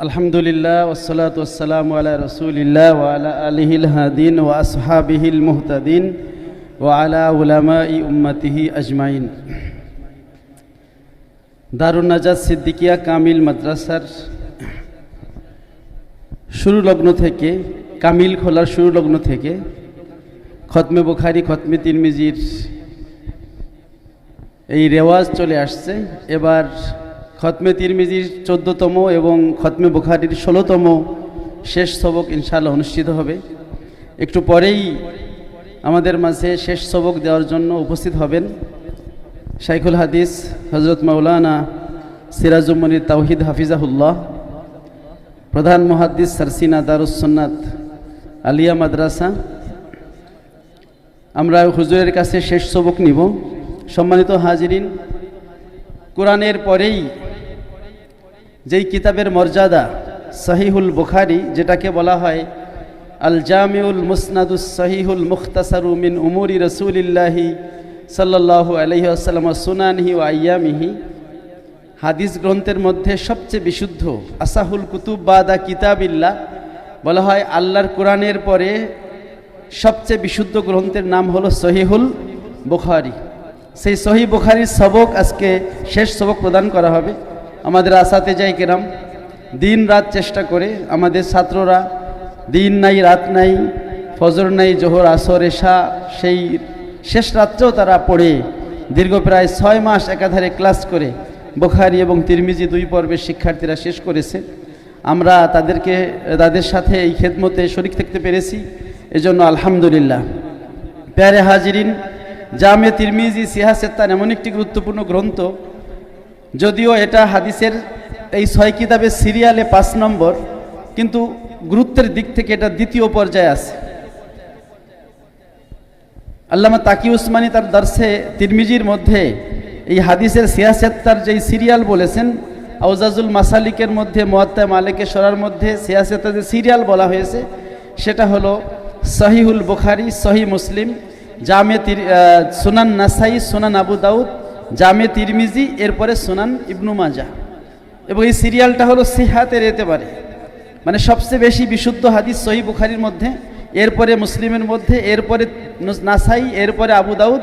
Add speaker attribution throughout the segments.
Speaker 1: আলহামদুলিল্লাহ ওয়াসসালাতু ওয়াসসালামু আলা রাসূলিল্লাহ ওয়া আলা আলিহিল হাদিন ওয়া আসহাবিহিল মুহতাদিন ওয়া আলা উলামাই উম্মতিহি আজমাইন। দারুন নাজাত সিদ্দিকিয়া কামিল মাদ্রাসার শুরু লগ্ন থেকে, কামিল খোলার শুরু লগ্ন থেকে খতমে বুখারী, খতমে তিরমিজির এই রেওয়াজ চলে আসছে। এবার খতমে তিরমিজির 14তম এবং খতমে বুখারীর 16তম শেষ সবক ইনশাআল্লাহ অনুষ্ঠিত হবে। একটু পরেই আমাদের মাঝে শেষ সবক দেওয়ার জন্য উপস্থিত হবেন শাইখুল হাদিস হযরত মাওলানা সিরাজুল মুনির তাওহীদ হাফিজাহুল্লাহ, প্রধান মুহাদ্দিস সারসিনা দারুস সুন্নাত আলিয়া মাদ্রাসা। আমরা হুজুরের কাছে শেষ সবক নিব। সম্মানিত হাজিরিন, কোরআনের পরেই যেই কিতাবের মর্যাদা সহিহুল বুখারী, যেটাকে বলা হয় আল জামিউল মুসনাদুস সহিহুল মুখতাসারু মিন উমুরি রাসূলিল্লাহি সাল্লাল্লাহু আলাইহি ওয়াসাল্লাম ওয়া সুনানিহি ওয়া আইয়ামিহি, হাদিস গ্রন্থের মধ্যে সবচেয়ে বিশুদ্ধ আসাহুল কুতুব বাদা কিতাবিল্লাহ বলা হয়। আল্লাহর কোরআনের পরে সবচেয়ে বিশুদ্ধ গ্রন্থের নাম হলো সহিহুল বুখারী। সেই সহিহ বুখারীর সবক আজকে শেষ সবক প্রদান করা হবে। আমাদের আসাতেজায়ে কেরাম দিন রাত চেষ্টা করে, আমাদের ছাত্ররা দিন নাই রাত নাই, ফজর নাই জোহর আসর এশা, সেই শেষ রাত্রেও তারা পড়ে দীর্ঘ প্রায় 6 মাস একাধারে ক্লাস করে বুখারী এবং তিরমিজি 2 পর্বের শিক্ষার্থীরা শেষ করেছে। আমরা তাদের সাথে এই খেদমতে শরীক থাকতে পেরেছি, এজন্য আলহামদুলিল্লাহ। প্যারে হাজিরিন, জামে তিরমিজি সিয়াসেত্তান এমন একটি গুরুত্বপূর্ণ গ্রন্থ, যদিও এটা হাদিসের এই 6 কিতাবের সিরিয়ালে 5 নম্বর, কিন্তু গুরুত্বের দিক থেকে এটা দ্বিতীয় পর্যায়ে আছে। আল্লামা তাকি উসমানী তার দর্সে তিরমিজির মধ্যে এই হাদিসের সিয়াসেত্তার যেই সিরিয়াল বলেছেন, আউজাজুল মাসালিকের মধ্যে মুয়াত্তা মালিকের শরার মধ্যে সিয়াসেত্তার যে সিরিয়াল বলা হয়েছে সেটা হলো সহিহুল বুখারী, সহিহ মুসলিম, জামে সুনান নাসাই, সুনান আবু দাউদ, জামে তিরমিজি, এরপরে সুনান ইবনু মাজাহ। এবং এই সিরিয়ালটা হলো সিহাতের এতেবারে, মানে সবচেয়ে বেশি বিশুদ্ধ হাদিস সহিহ বুখারীর মধ্যে, এরপরে মুসলিমের মধ্যে, এরপরে নাসাই, এরপরে আবু দাউদ,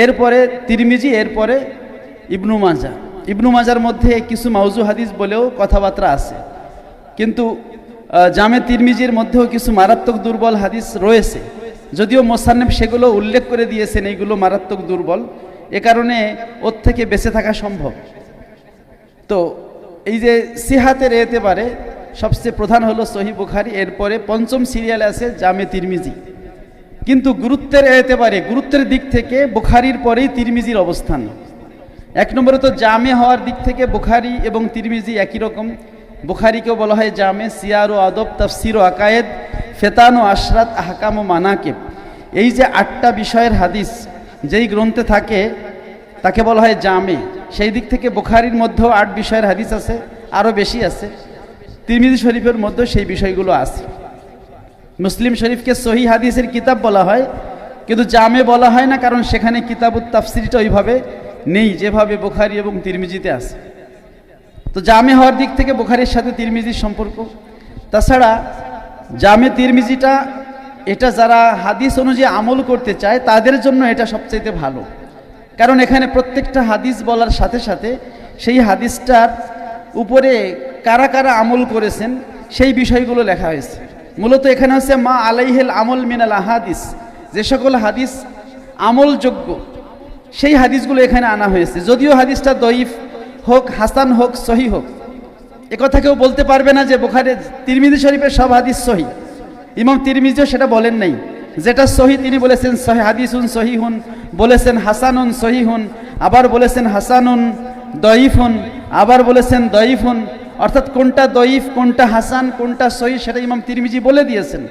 Speaker 1: এরপরে তিরমিজি, এরপরে ইবনু মাজাহ। ইবনু মাজার মধ্যে কিছু মাউজু হাদিস বলেও কথাবার্তা আছে, কিন্তু জামে তিরমিজির মধ্যেও কিছু মারাত্মক দুর্বল হাদিস রয়েছে, যদিও মোসান্নেফ সেগুলো উল্লেখ করে দিয়েছেন এইগুলো মারাত্মক দুর্বল, এ কারণে ওর থেকে বেঁচে থাকা সম্ভব। তো এই যে সিহাতের এতেবারে সবচেয়ে প্রধান হলো সহিহ বুখারী, এরপরে 5ম সিরিয়ালে আছে জামে তিরমিজি। কিন্তু গুরুত্বের এতেবারে, গুরুত্বের দিক থেকে বুখারীর পরেই তিরমিজির অবস্থান। 1 নম্বরে তো জামে হওয়ার দিক থেকে বুখারী এবং তিরমিজি একই রকম। বুখারীকেও বলা হয় জামে, সিয়ার ও আদব, তাফসির ও আকায়েদ, ফেতান ও আশরাত, আহকাম ও মানাকিব, এই যে 8টা বিষয়ের হাদিস যেই গ্রন্থে থাকে তাকে বলা হয় জামে। সেই দিক থেকে বুখারীর মধ্যেও 8 বিষয়ের হাদিস আছে, আরও বেশি আছে। তিরমিজি শরীফের মধ্যেও সেই বিষয়গুলো আছে। মুসলিম শরীফকে সহিহ হাদিসের কিতাব বলা হয়, কিন্তু জামে বলা হয় না, কারণ সেখানে কিতাবুত তাফসিরটা ওইভাবে নেই যেভাবে বুখারী এবং তিরমিজিতে আছে। তো জামে হওয়ার দিক থেকে বুখারীর সাথে তিরমিজির সম্পর্ক। তাছাড়া জামে তিরমিজিটা, এটা যারা হাদিস অনুযায়ী আমল করতে চায় তাদের জন্য এটা সবচাইতে ভালো, কারণ এখানে প্রত্যেকটা হাদিস বলার সাথে সাথে সেই হাদিসটার উপরে কারা কারা আমল করেছেন সেই বিষয়গুলো লেখা হয়েছে। মূলত এখানে হচ্ছে মা আলাইহিল আমল মিনাল আহাদিস, যে সকল হাদিস আমলযোগ্য সেই হাদিসগুলো এখানে আনা হয়েছে। যদিও হাদিসটা দঈফ হোক, হাসান হোক, সহিহ হোক, একথা কেউ বলতে পারবে না যে বুখারী তিরমিজি শরীফের সব হাদিস সহিহ। ইমাম তিরমিজিও সেটা বলেন নাই। যেটা সহিহ তিনি বলেছেন সহিহ হাদিসুন সহিহুন, বলেছেন হাসানুন সহিহুন, আবার বলেছেন হাসানুন দঈফুন, আবার বলেছেন দঈফুন, অর্থাৎ কোনটা দঈফ, কোনটা হাসান, কোনটা সহিহ সেটা ইমাম তিরমিজি বলে দিয়েছেন।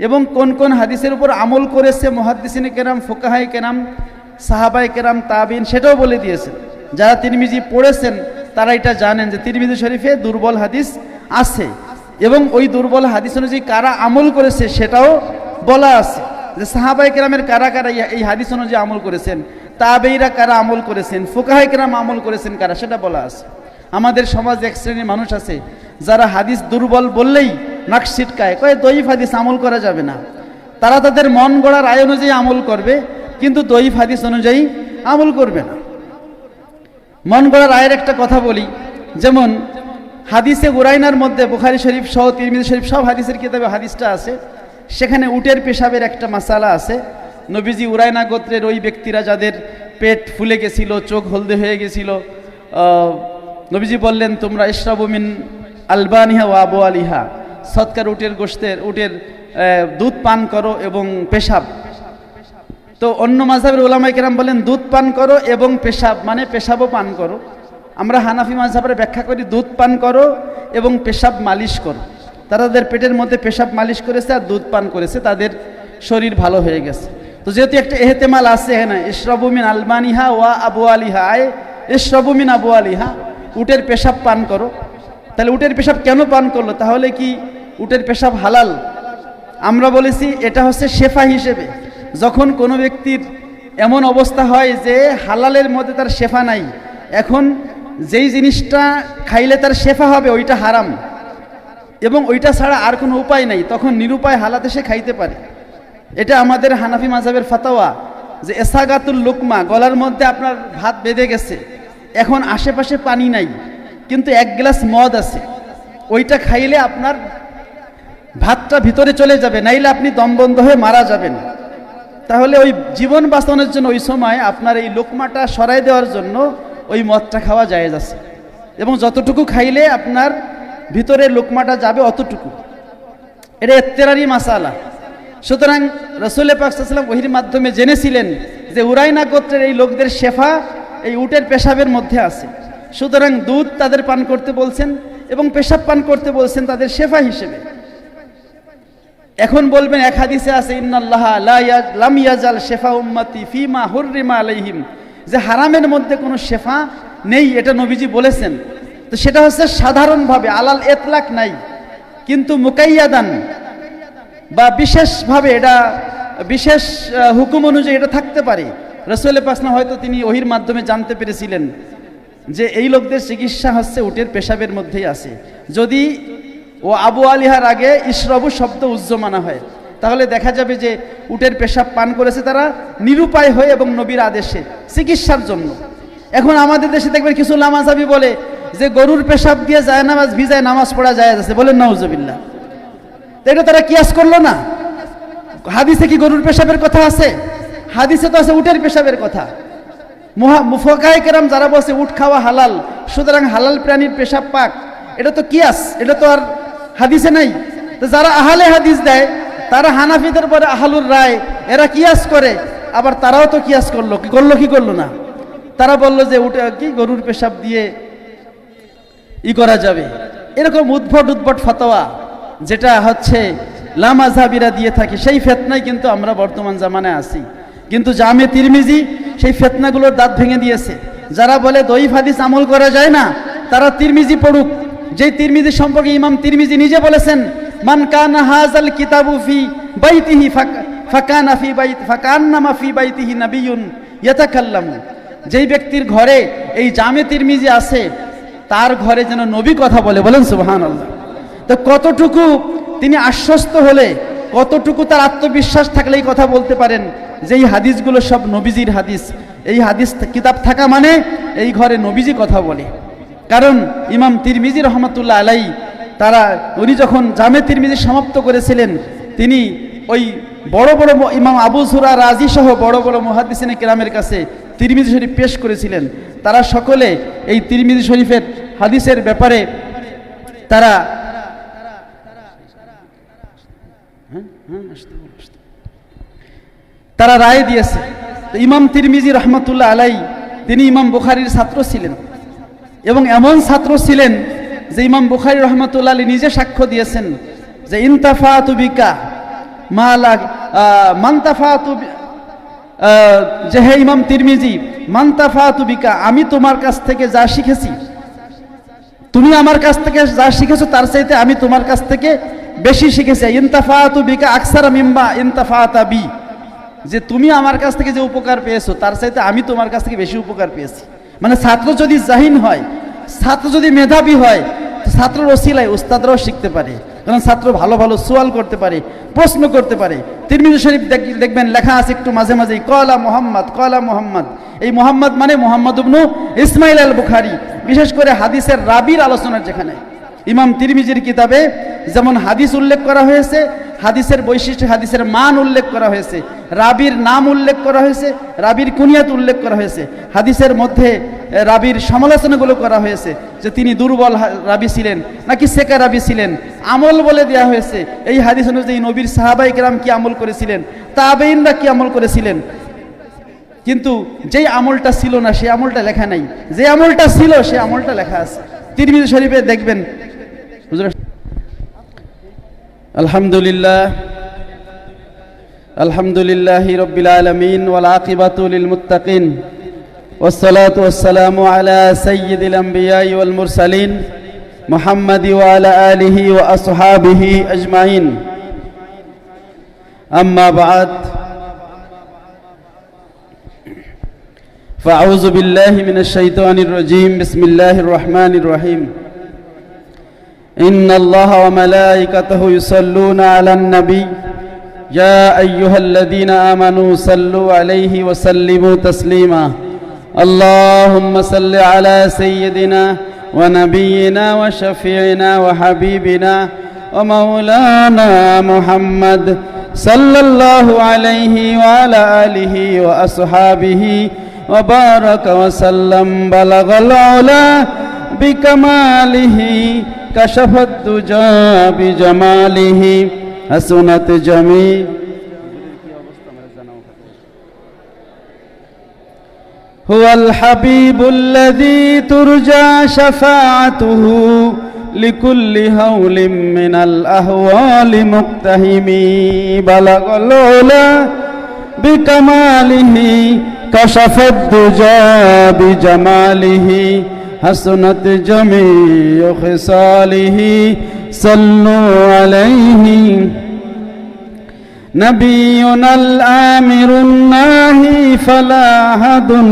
Speaker 1: এবং কোন কোন হাদিসের উপর আমল করেছে মুহাদ্দিসিনে কেরাম, ফুকাহায়ে কেরাম, সাহাবায়ে কেরাম, তাবিঈন, সেটাও বলে দিয়েছেন। যারা তিরমিজি পড়েছেন তারা এটা জানেন যে তিরমিজি শরীফে দুর্বল হাদিস আছে, এবং ওই দুর্বল হাদিস অনুযায়ী কারা আমল করেছে সেটাও বলা আছে, যে সাহাবায়ে কেরামের কারা কারা এই হাদিস অনুযায়ী আমল করেছেন, তাবেঈরা কারা আমল করেছেন, ফুকাহায়ে কেরাম আমল করেছেন কারা, সেটা বলা আছে। আমাদের সমাজে এক শ্রেণীর মানুষ আছে যারা হাদিস দুর্বল বললেই নাক ছিটকায়, কয় দঈফ হাদিস আমল করা যাবে না। তারা তাদের মন গড়ার আয় অনুযায়ী আমল করবে, কিন্তু দঈফ হাদিস অনুযায়ী আমল করবে না। মন গড়ার আয়ের একটা কথা বলি, যেমন হাদিসে উরাইনার মধ্যে বুখারী শরীফ সহ তিরমিজি শরীফ সব হাদিসের কিতাবে হাদিসটা আছে, সেখানে উটের পেশাবের একটা মাসালা আছে। নবীজি উরাইনা গোত্রের ওই ব্যক্তিরা যাদের পেট ফুলে গেছিল, চোখ হলদে হয়ে গেছিল, নবীজি বললেন তোমরা ইশরাবু মিন আলবানিহা ওয়া আবু আলিহা, সৎকার উটের দুধ পান করো এবং পেশাব। তো অন্য মাযহাবের উলামায়ে কেরাম বলেন দুধ পান করো এবং পেশাব মানে পেশাবও পান করো। আমরা হানাফি মাযহাবের ব্যাখ্যা করি দুধ পান করো এবং পেশাব মালিশ করো। তাদের পেটের মধ্যে পেশাব মালিশ করেছে আর দুধ পান করেছে, তাদের শরীর ভালো হয়ে গেছে। তো যেহেতু একটা এহতেমাল আছে হ্যাঁ, ইশরাবু মিন আলবানিহা ওয়া আবু আলিহা, ইশরাবু মিন আবু আলিহা, উটের পেশাব পান করো। তাহলে উটের পেশাব কেন পান করলো? তাহলে কি উটের পেশাব হালাল? আমরা বলেছি এটা হচ্ছে শেফা হিসেবে। যখন কোনো ব্যক্তির এমন অবস্থা হয় যে হালালের মধ্যে তার শেফা নাই, এখন যেই জিনিসটা খাইলে তার শেফা হবে ওইটা হারাম এবং ওইটা ছাড়া আর কোনো উপায় নাই, তখন নিরুপায় হালাতে সে খাইতে পারে। এটা আমাদের হানাফি মাযহাবের ফাতাওয়া যে এসাগাতুল লুকমা, গলার মধ্যে আপনার ভাত বেঁধে গেছে, এখন আশেপাশে পানি নাই কিন্তু এক গ্লাস মদ আছে, ওইটা খাইলে আপনার ভাতটা ভিতরে চলে যাবে, নাইলে আপনি দমবন্ধ হয়ে মারা যাবেন। তাহলে ওই জীবন বাঁচানোর জন্য ওই সময় আপনার এই লোকমাটা সরাই দেওয়ার জন্য ওই মদটা খাওয়া জায়েজ আছে, এবং যতটুকু খাইলে আপনার ভিতরে লোকমাটা যাবে অতটুকু। এটা ইত্তেরারি মাসালা। সুতরাং রাসূল পাক সাল্লাল্লাহু আলাইহি ওয়াসাল্লাম ওহির মাধ্যমে জেনেছিলেন যে উরাইনা গোত্রের এই লোকদের শেফা এই উটের পেশাবের মধ্যে আছে, সুতরাং দুধ তাদের পান করতে বলছেন এবং পেশাব পান করতে বলছেন তাদের শেফা হিসেবে। এখন বলবেন এক হাদিসে আছে ইন্নাল্লাহা লাম ইয়াজাল শেফা উম্মতি ফিমা হুররিমা আলাইহিম, যে হারামের মধ্যে কোনো শেফা নেই, এটা নবীজি বলেছেন। তো সেটা হচ্ছে সাধারণভাবে আলাল ইতলাক নাই, কিন্তু মুকাইয়াদান বা বিশেষভাবে এটা বিশেষ হুকুম অনুযায়ী এটা থাকতে পারে। রাসূল পাক হয়তো তিনি ওহির মাধ্যমে জানতে পেরেছিলেন যে এই লোকদের চিকিৎসা হচ্ছে উটের পেশাবের মধ্যেই আছে। যদি ও আবু আলিহার আগে ইশরাবু শব্দ উজ্জমানা হয়, তাহলে দেখা যাবে যে উটের পেশাব পান করেছে তারা নিরুপায় হয়ে এবং নবীর আদেশে চিকিৎসার জন্য। এখন আমাদের দেশে দেখবেন কিছু লামাজাবি বলে যে গরুর পেশাব দিয়ে জায়নামাজ ভিজায় নামাজ পড়া জায়েজ আছে, বলেন নাউজুবিল্লাহ। এটা তারা কিয়াস করলো না। হাদিসে কি গরুর পেশাবের কথা আছে? হাদিসে তো আছে উটের পেশাবের কথা। মুফাক্কায়ে কেরাম যারা বলছে উট খাওয়া হালাল, সুতরাং হালাল প্রাণীর পেশাব পাক, এটা তো কিয়াস, এটা তো আর হাদিসে নাই। তো যারা আহলে হাদিস দেয় তারা হানাফিদের পরে আহলুর রায়, এরা কিয়াস করে, আবার তারাও তো কিয়াস করলো, কি করলো না, তারা বলল যে উটে কি গরুর পেশাব দিয়ে করা যাবে। এরকম উদ্ভট ফাতাওয়া যেটা হচ্ছে লামাযহাবিরা দিয়ে থাকে, সেই ফিতনায় কিন্তু আমরা বর্তমান জামানায় আছি। কিন্তু জামে তিরমিজি সেই ফিতনাগুলোর দাঁত ভেঙে দিয়েছে। যারা বলে দঈফ হাদিস আমল করা যায় না, তারা তিরমিজি পড়ুক, যেই তিরমিজি সম্পর্কে ইমাম তিরমিজি নিজে বলেছেন মান কানা হাযাল কিতাবু ফি বাইতিহি ফাকানা ফি বাইত ফাকান্নামা ফি বাইতিহি নাবিয়্যুন ইয়াতাকাল্লামু, যেই ব্যক্তির ঘরে এই জামে তিরমিজি আছে তার ঘরে যেন নবী কথা বলে, বলেন সুবহানাল্লাহ। তো কতটুকু তিনি আশ্বস্ত হলে, কতটুকু তার আত্মবিশ্বাস থাকলে এই কথা বলতে পারেন যে এই হাদিসগুলো সব নবীজির হাদিস, এই হাদিস কিতাব থাকা মানে এই ঘরে নবীজি কথা বলে। কারণ ইমাম তিরমিজি রহমাতুল্লাহ আলাইহি উনি যখন জামে তিরমিজি সমাপ্ত করেছিলেন, তিনি ওই বড় বড় ইমাম আবু যুরা রাজি সহ বড় বড় মুহাদ্দিসিনে কেরামের কাছে তিরমিজি শরীফ পেশ করেছিলেন। তারা সকলে এই তিরমিজি শরীফের হাদিসের ব্যাপারে তারা রায় দিয়েছে। তো ইমাম তিরমিজি রহমাতুল্লাহ আলাইহি তিনি ইমাম বুখারীর ছাত্র ছিলেন, এবং এমন ছাত্র ছিলেন যে ইমাম বুখারী রহমাতুল্লাহ আলাইহি নিজে সাক্ষ্য দিয়েছেন যে ইনতাফাতু বিকা মালা মানতাফাতু, যে হে ইমাম তিরমিজি মানতাফাতু বিকা, আমি তোমার কাছ থেকে যা শিখেছি, তুমি আমার কাছ থেকে যা শিখেছো তার চাইতে আমি তোমার কাছ থেকে বেশি শিখেছি। ইনতাফাতু বিকা আকসারা মিম্মা ইনতাফাতা বি, যে তুমি আমার কাছ থেকে যে উপকার পেয়েছো তার চাইতে আমি তোমার কাছ থেকে বেশি উপকার পেয়েছি। মানে ছাত্র যদি জাহিন হয়, ছাত্র যদি মেধাবী হয়, ছাত্রের ওসিলায় উস্তাদরাও শিখতে পারে, কারণ ছাত্র ভালো ভালো সোয়াল করতে পারে, প্রশ্ন করতে পারে। তিরমিজি শরীফ দেখবেন লেখা আছে একটু মাঝে মাঝেই, কলা মোহাম্মদ, কলা মোহাম্মদ। এই মোহাম্মদ মানে মোহাম্মদ ইবনু ইসমাইল আল বুখারী। বিশেষ করে হাদিসের রাবির আলোচনার যেখানে ইমাম তিরমিজির কিতাবে যেমন হাদিস উল্লেখ করা হয়েছে, হাদিসের বৈশিষ্ট্য, হাদিসের মান উল্লেখ করা হয়েছে, রাবির নাম উল্লেখ করা হয়েছে, রাবির কুনিয়াত উল্লেখ করা হয়েছে, হাদিসের মধ্যে রাবির সমালোচনাগুলো করা হয়েছে যে তিনি দুর্বল রাবি ছিলেন নাকি সেকা রাবি ছিলেন, আমল বলে দেওয়া হয়েছে এই হাদিস অনুযায়ী নবীর সাহাবায়ে কেরাম কি আমল করেছিলেন, তাবেঈনরা কি আমল করেছিলেন। কিন্তু যেই আমলটা ছিল না সেই আমলটা লেখা নাই, যে আমলটা ছিল সেই আমলটা লেখা আছে। তিরমিজি শরীফে দেখবেন হুজুর। আলহামদুলিল্লাহ, আলহামদুলিল্লাহি রাব্বিল আলামিন ওয়াল আকিবাতু লিল মুত্তাকিন ওয়াসসালাতু ওয়াসসালামু আলা সাইয়্যিদিল আমবিয়াই ওয়াল মুরসালিন মুহাম্মাদি ওয়া আলা আলিহি ওয়া আসহাবিহি আজমাইন। আম্মা বা'দ, ফাআউযু বিল্লাহি মিনাশ শাইতানির রাজীম। বিসমিল্লাহির রহমানির রহিম। ইন্নাল্লাহা ওয়া মালাইকাতাহু ইউসাল্লুনা আলান নবী ইয়া আইয়ুহাল্লাযীনা আমানু সাল্লু আলাইহি ওয়া সাল্লিমু তাসলিমা। আল্লাহুম্মা সাল্লি আলা সাইয়্যিদিনা ওয়া নাবিয়িনা ওয়া শাফিঈনা ওয়া হাবিবিনা ওয়া মাওলানা মুহাম্মদ সাল্লাল্লাহু আলাইহি ওয়া আলা আলিহি ওয়া আসহাবিহি ওয়া বারাকা ওয়া সাল্লাম। বালাগাল উলা বিকামালিহি কাশাফাত দুজা বিজামালিহি হাসুনাত জামি। হুয়াল হাবিবুল্লাযী তুরজা শাফাআতুহু লিকুল্লি হাওলিম মিনাল আহওয়ালি মুক্তাহিমি। বালাগাল উলা বিকামালিহি কাশাফাত দুজা বিজামালিহি হাসনাত জামিউ খিসালিহি সাল্লু আলাইহি। নবিয়ুনাল আমিরুন নাহি ফালা আহাদুন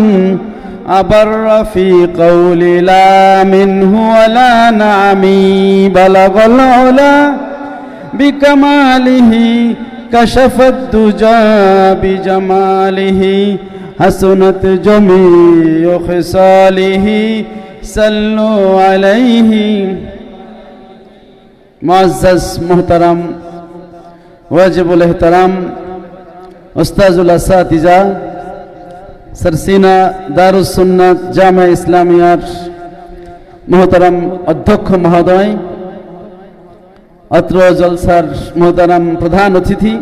Speaker 1: আবাররা ফি কওলি লা মিনহু ওয়ালা নামি। বালাগাল উলা বিকামালিহি কাশাফাত দুজা বিজামালিহি হাসনাত জামিউ খিসালিহি সাল্লু আলাইহি। মুআজ্জাজ মুহতারাম ওয়াজিবুল ইহতারাম উস্তাজুল আসাতিজা সরসিনা দারুস সুন্নাত জামে ইসলামিয়ার মুহতারাম অধ্যক্ষ মহোদয়, অত্র জলসার মুহতারাম প্রধান অতিথি,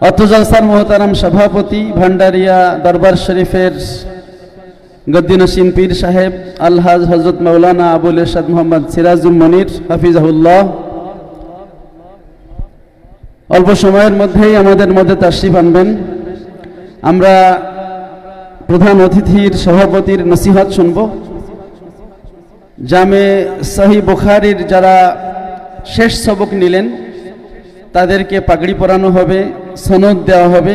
Speaker 1: অত্র জলসার মুহতারাম সভাপতি, ভান্ডারিয়া দরবার শরীফের গদ্দিনশীন পীর সাহেব আলহাজ হযরত মাওলানা আবুল ইরশাদ মোহাম্মদ সিরাজুল মনির হাফিজাহুল্লাহ, অল্প সময়ের মধ্যেই আমাদের মধ্যে তাশরিফ আনবেন। আমরা প্রধান অতিথির সভাপতির নসিহত শুনব। জামে সহিহ বুখারীর যারা শেষ সবক নিলেন তাদেরকে পাগড়ি পরানো হবে, সনদ দেওয়া হবে।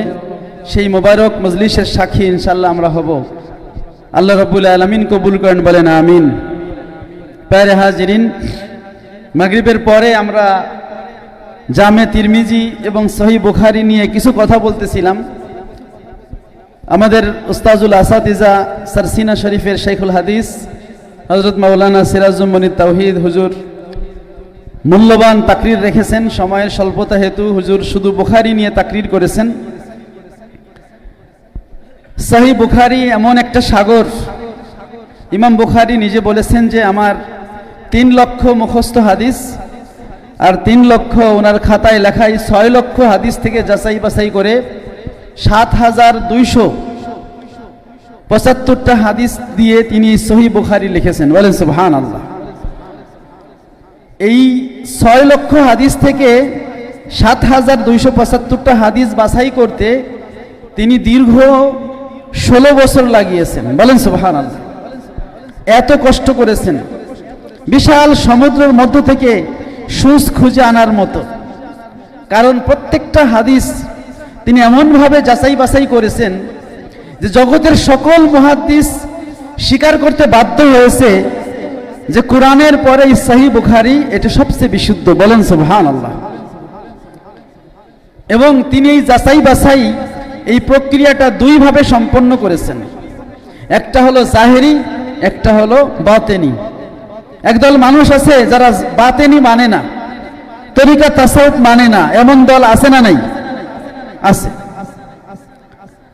Speaker 1: সেই মোবারক মজলিসের সাক্ষী ইনশাআল্লাহ আমরা হব। আল্লাহ রাব্বুল আলামিন কবুল করেন, বলেন আমিন। প্যারে হাজিরিন, মাগরিবের পরে আমরা জামে তিরমিজি এবং সহিহ বুখারী নিয়ে কিছু কথা বলতেছিলাম। আমাদের উস্তাজুল আসাতিজা সরসিনা শরীফের শেখুল হাদিস হযরত মাওলানা সিরাজুল মনির তাওহীদ হুজুর মূল্যবান তাকরির রেখেছেন। সময়ের স্বল্পতা হেতু হুজুর শুধু বুখারী নিয়ে তাকরির করেছেন। সহিহ বুখারী এমন একটা সাগর, ইমাম বুখারী নিজে বলেছেন যে আমার 3 লক্ষ মুখস্থ হাদিস আর 3 লক্ষ ওনার খাতায় লেখাই 6 লক্ষ হাদিস থেকে যাচাই বাছাই করে 7275টা হাদিস দিয়ে তিনি সহিহ বুখারী লিখেছেন। বলেন সুবহানাল্লাহ। এই 6 লক্ষ হাদিস থেকে 7275টা হাদিস বাছাই করতে তিনি দীর্ঘ 16 বছর লাগিয়েছেন। বলেন সুবহানাল্লাহ। এত কষ্ট করেছেন, বিশাল সমুদ্রের মধ্য থেকে সুস খুঁজে আনার মতো। কারণ প্রত্যেকটা হাদিস তিনি এমনভাবে যাচাই বাছাই করেছেন যে জগতের সকল মুহাদ্দিস স্বীকার করতে বাধ্য হয়েছে যে কোরআনের পরে এই সহিহ বুখারী এটা সবচেয়ে বিশুদ্ধ, বলেন সুবহানাল্লাহ। এবং তিনি এই যাচাই বাছাই এই প্রক্রিয়াটা দুইভাবে সম্পন্ন করেছেন, একটা হলো জাহেরি, একটা হলো বাতেনি। একদল মানুষ আছে যারা বাতেনি মানে না, তরিকা তাসাউফ মানে না, এমন দল আছে না নাই? আছে।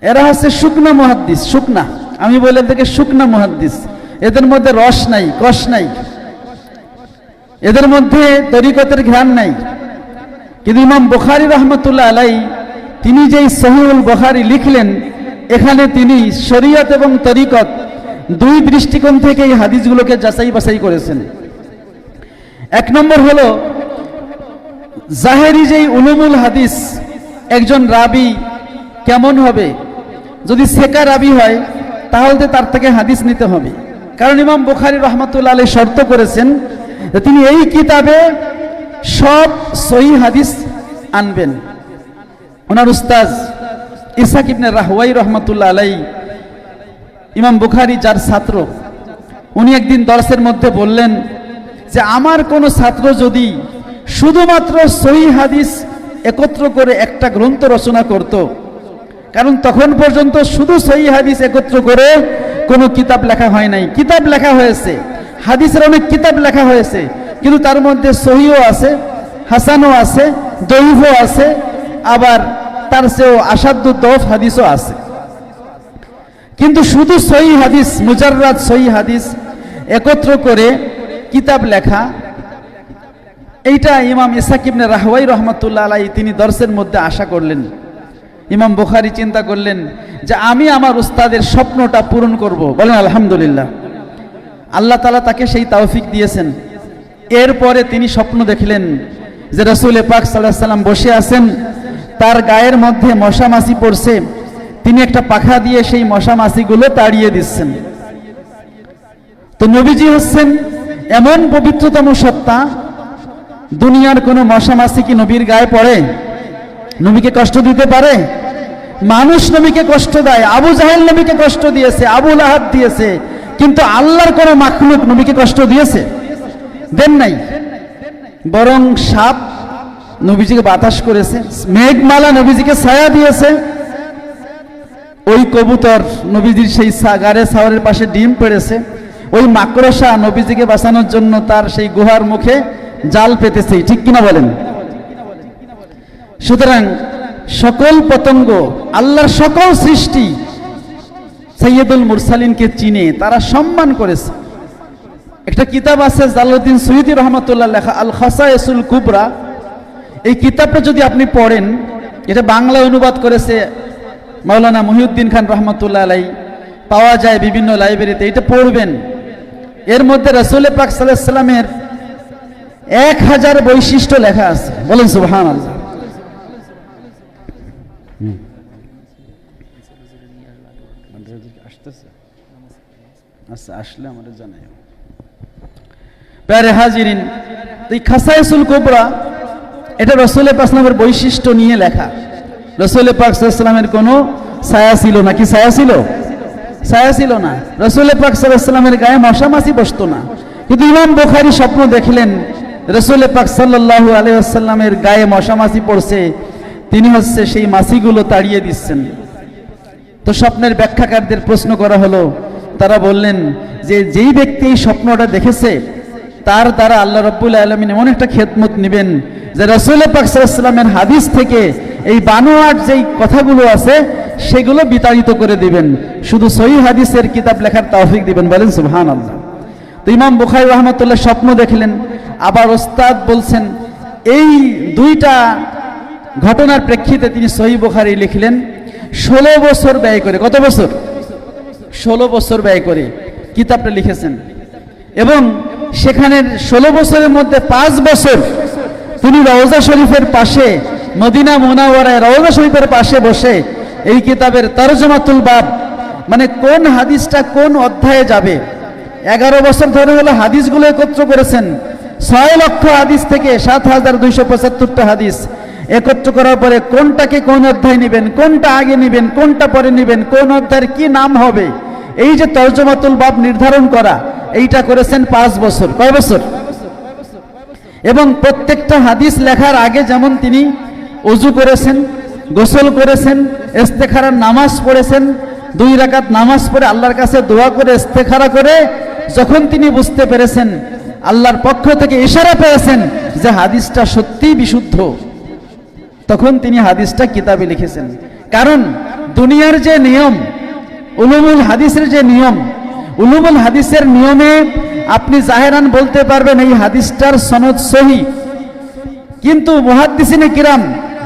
Speaker 1: এরা হচ্ছে শুকনা মুহাদ্দিস, শুকনা, আমি বলে থেকে শুকনা মুহাদ্দিস। এদের মধ্যে রস নাই, কষ নাই, এদের মধ্যে তরিকতের ঘ্রাণ নাই। কিন্তু ইমাম বুখারী রাহমাতুল্লাহ আলাইহি তিনি যেই সহিহুল বুখারী লিখলেন, এখানে তিনি শরীয়ত এবং তরিকত দুই দৃষ্টিকোণ থেকে এই হাদিসগুলোকে যাচাই বাছাই করেছেন। এক নম্বর হলো জাহেরি যেই উলুমুল হাদিস, একজন রাবি কেমন হবে, যদি সেকা রাবি হয় তাহলে তার থেকে হাদিস নিতে হবে। কারণ ইমাম বুখারী রাহমাতুল্লাহ আলাইহি শর্ত করেছেন যে তিনি এই কিতাবে সব সহিহ হাদিস আনবেন। ওনার উস্তাদ ইসহাক ইবনে রাহওয়াই রাহমাতুল্লাহ আলাইহি, ইমাম বুখারী যার ছাত্র, উনি একদিন দর্সের মধ্যে বললেন যে আমার কোনো ছাত্র যদি শুধুমাত্র সহিহ হাদিস একত্র করে একটা গ্রন্থ রচনা করত, কারণ তখন পর্যন্ত শুধু সহিহ হাদিস একত্র করে কোনো কিতাব লেখা হয় নাই। কিতাব লেখা হয়েছে, হাদিসের অনেক কিতাব লেখা হয়েছে, কিন্তু তার মধ্যে সহিহও আছে, হাসানও আছে, দঈফও আছে, আবার তার চেয়েও আসাদ্দু দফ হাদিসও আছে। কিন্তু শুধু সহিহ হাদিস, মুজাররাদ সহিহ হাদিস একত্র করে কিতাব লেখা, এইটা ইমাম ইসহাক ইবনে রাহওয়াই রাহমাতুল্লাহ আলাইহি তিনি দর্সের মধ্যে আশা করলেন। ইমাম বুখারী চিন্তা করলেন যে আমি আমার উস্তাদের স্বপ্নটা পূরণ করব, বলেন আলহামদুলিল্লাহ। আল্লাহ তাআলা তাকে সেই তৌফিক দিয়েছেন। এরপরে তিনি স্বপ্ন দেখলেন যে রাসূল পাক সাল্লাল্লাহু আলাইহি সাল্লাম বসে আছেন, তার গায়ের মধ্যে মশা মাছি পড়ছে, তিনি একটা পাখা দিয়ে সেই মশা মাছিগুলো তাড়িয়ে দিচ্ছেন। তো নবীজি হচ্ছেন এমন পবিত্রতম সত্তা, দুনিয়ার কোনো মশা মাছি কি নবীর গায়ে পড়ে? নবীকে কষ্ট দিতে পারে? মানুষ নবীকে কষ্ট দেয়, আবু জাহেল নবীকে কষ্ট দিয়েছে, আবু লাহাব দিয়েছে, কিন্তু আল্লাহর কোনো মাখলুক নবীকে কষ্ট দিয়েছে? দেন নাই। বরং সাপ নবীজিকে বাতাস করেছে, মেঘমালা নবীজিকে ছায়া দিয়েছে, ওই কবুতর নবীজির সেই গাড়ে ছাওয়ারের পাশে ডিম পেড়েছে, ওই মাকড়সা নবীজিকে বাঁচানোর জন্য তার সেই গুহার মুখে জাল পেতেছে, ঠিক কিনা বলেন? সুতরাং সকল পতঙ্গ, আল্লাহর সকল সৃষ্টি সাইয়্যিদুল মুরসালিনকে চিনে, তারা সম্মান করেছে। একটা কিতাব আছে জালালউদ্দিন সুয়ুতী রহমাতুল্লাহ লেখা আল খাসায়েসুল কুবরা, এই কিতাবটা যদি আপনি পড়েন, এটা বাংলা অনুবাদ করেছে মাওলানা মুহিউদ্দিন খান রহমাতুল্লাহ আলাইহি, পাওয়া যায় বিভিন্ন লাইব্রেরিতে, এটা পড়বেন। এর মধ্যে রাসূল পাক সাল্লাল্লাহু আলাইহি সাল্লামের 1000 বৈশিষ্ট্য লেখা আছে, বলেন সুবহানাল্লাহ। আচ্ছা, আসলে আমাদের জানাই। প্যারে হাজিরিন, এই খাসায়েসুল কুবরা এটা রাসূল পাক সাল্লাল্লাহু আলাইহি সাল্লামের বৈশিষ্ট্য নিয়ে লেখা। রাসূল পাক সাল্লাল্লাহু আলাইহি সাল্লামের কোনো ছায়া ছিল না, কি ছায়া ছিল? ছায়া ছিল না। রাসূল পাক সাল্লাল্লাহু আলাইহি সাল্লামের গায়ে মশা মাছি বসতো না। কিন্তু ইমাম বুখারী স্বপ্ন দেখলেন রাসূল পাক সাল্লাল্লাহু আলাইহি ওয়াসাল্লামের গায়ে মশা মাছি পড়ছে, তিনি হচ্ছে সেই মাছিগুলো তাড়িয়ে দিচ্ছেন। তো স্বপ্নের ব্যাখ্যাকারদের প্রশ্ন করা হলো, তারা বললেন যে যেই ব্যক্তি এই স্বপ্নটা দেখেছে তার দ্বারা আল্লাহ রাব্বুল আলামিন এমন একটা খেদমত নেবেন যে রাসূল পাক সাল্লাল্লাহু আলাইহি ওয়াসাল্লামের হাদিস থেকে এই বানোয়াট যেই কথাগুলো আছে সেগুলো বিতাড়িত করে দিবেন, শুধু সহিহ হাদিসের কিতাব লেখার তৌফিক দিবেন, বলেন সুবহানাল্লাহ। তো ইমাম বুখারী রাহমাতুল্লাহ স্বপ্ন দেখলেন, আবার ওস্তাদ বলছেন, এই দুইটা ঘটনার প্রেক্ষিতে তিনি সহিহ বুখারী লিখলেন 16 বছর ব্যয় করে। কত বছর? 16 বছর ব্যয় করে কিতাবটা লিখেছেন। এবং সেখানে 16 বছরের মধ্যে 5 বছর তিনি রওজা শরীফের পাশে, মদিনা মুনাওয়ারায় রওজা শরীফের পাশে বসে এই কিতাবের তরজমাতুল বাব, মানে কোন হাদিসটা কোন অধ্যায়ে যাবে, 11 বছর ধরে হলো হাদিসগুলো একত্র করেছেন। 6 লক্ষ হাদিস থেকে 7275টা হাদিস একত্র করার পরে কোনটাকে কোন অধ্যায় নেবেন, কোনটা আগে নেবেন, কোনটা পরে নেবেন, কোন অধ্যায়ের কি নাম হবে, এই যে তরজমাতুল বাব নির্ধারণ করা, এইটা করেছেন 5 বছর। কয় বছর? এবং প্রত্যেকটা হাদিস লেখার আগে যেমন তিনি ওযু করেছেন, গোসল করেছেন, ইস্তেখারার নামাজ পড়েছেন, 2 রাকাত নামাজ পড়ে আল্লাহর কাছে দোয়া করে ইস্তেখারা করে যখন তিনি বুঝতে পেরেছেন, আল্লাহর পক্ষ থেকে ইশারা পেয়েছেন যে হাদিসটা সত্যিই বিশুদ্ধ, তখন তিনি হাদিসটা কিতাবে লিখেছেন। কারণ দুনিয়ার যে নিয়ম, উলুমুল হাদিসের যে নিয়ম, উলুমুল হাদিসের নিয়মে আপনি জাহেরান বলতে পারবেন এই হাদিসটার সনদ সহি, কিন্তু মুহাদ্দিসিনে কিরাম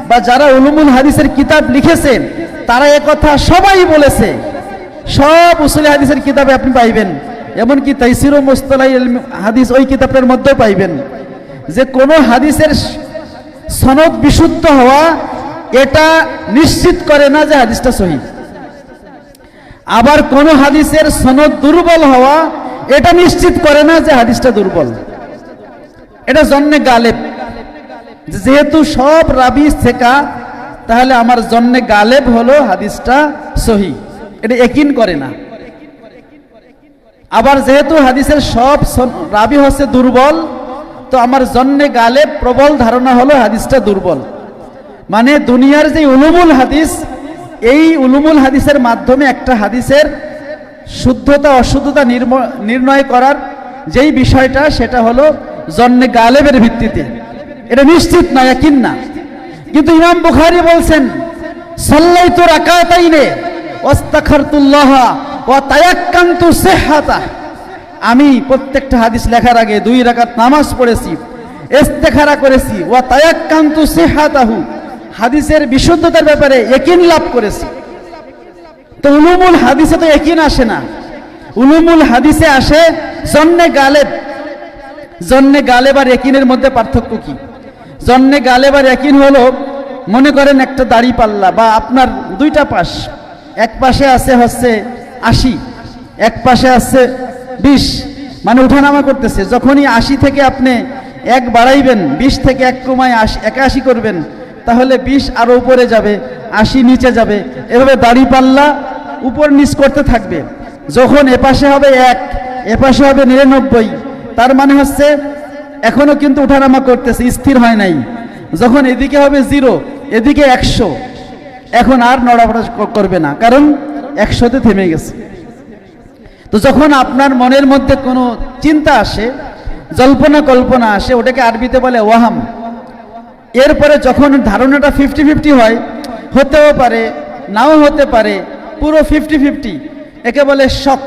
Speaker 1: বা যারা উলুমুল হাদিসের কিতাব লিখেছে তারা একথা সবাই বলেছে। সব উসুল হাদিসের কিতাবে আপনি পাইবেন, এমনকি তাইসির ও মুস্তালাহ হাদিস ওই কিতাবের মধ্যেও পাইবেন যে কোনো হাদিসের সনদ বিশুদ্ধ হওয়া এটা নিশ্চিত করে না যে হাদিসটা সহি, আবার কোন হাদিসের সনদ দুর্বল হওয়া এটা নিশ্চিত করে না যে হাদিসটা দুর্বল। এটা জন্নে গালেব, যেহেতু সব রাবি সেকা, তাহলে আমার জন্নে গালেব হলো হাদিসটা সহি, এটা ইয়াকিন করে না। আবার যেহেতু হাদিসের সব রাবি হচ্ছে দুর্বল, তো আমার জন্নে গালেব প্রবল ধারণা হলো হাদিসটা দুর্বল। মানে দুনিয়ার যে উলুমুল হাদিস, এই উলুমুল হাদিসের মাধ্যমে একটা হাদিসের শুদ্ধতা অশুদ্ধতা নির্ণয় করার যেই বিষয়টা, সেটা হলো জন্নে গালেবের ভিত্তিতে, এটা নিশ্চিত না, ইয়াকিন না। কিন্তু ইমাম বুখারী বলছেন সাল্লাইতু রাকাতাইনে ওয়াস্তাখারতুল্লাহ ওয়া তায়াক্কানতু সিহহাতা, আমি প্রত্যেকটা হাদিস লেখার আগে 2 রাকাত নামাজ পড়েছি, ইস্তেখারা করেছি, ওয়া তায়াক্কানতু সিহহাতাহু, হাদিসের বিশুদ্ধতার ব্যাপারে ইয়াকিন লাভ করেছি। তো উলুমুল হাদিসে তো ইয়াকিন আসে না, উলুমুল হাদিসে আসে জন্নে গালেব। জন্নে গালেব আর ইয়াকিনের মধ্যে পার্থক্য কি? জন্নে গালেব আর ইয়াকিন হলো, মনে করেন একটা দাড়ি পাল্লা বা আপনার 2টা পাশ, এক পাশে আছে হচ্ছে 80, এক পাশে আছে 20, মানে উঠানামা করতেছে। যখনই 80 থেকে আপনি 1 বাড়াইবেন, 20 থেকে 1 কমায় 81 করবেন, তাহলে 20 আরো উপরে যাবে, 80 নিচে যাবে, এভাবে দাড়ি পাল্লা উপর নিচ করতে থাকবে। যখন এপাশে হবে 1, এপাশে হবে 99, তার মানে হচ্ছে এখনো কিন্তু উঠানামা করতেছে, স্থির হয় নাই। যখন এদিকে হবে 0, এদিকে 100, এখন আর নড়াফড়া করবে না, কারণ 100তে থেমে গেছে। তো যখন আপনার মনের মধ্যে কোনো চিন্তা আসে, জল্পনা কল্পনা আসে, ওটাকে আরবিতে বলে ওয়াহাম। এরপরে যখন ধারণাটা 50-50 হয়, হতেও পারে নাও হতে পারে, পুরো 50-50, একে বলে শক,